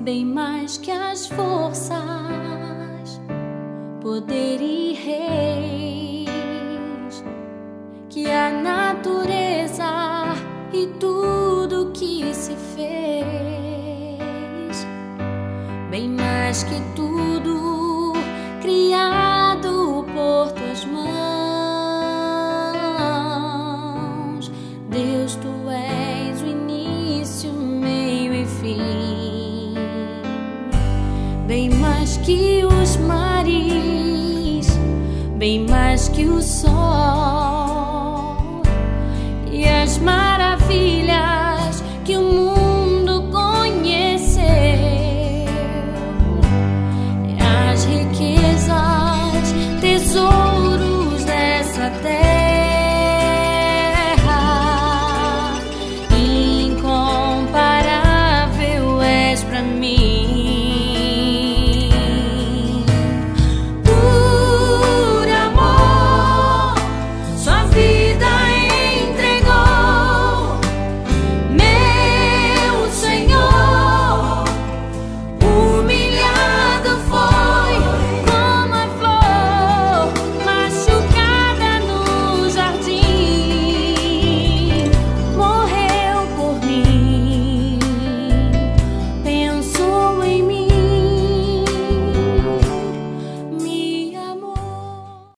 bem mais que as forças, poder e reis, que a natureza e tudo que se fez, bem mais que tudo criado por tuas mãos. Deus, tu és o início, meio e fim, bem mais que os mares, bem mais que o sol e as maravilhas que o mundo conheceu, as riquezas, tesouros dessa terra.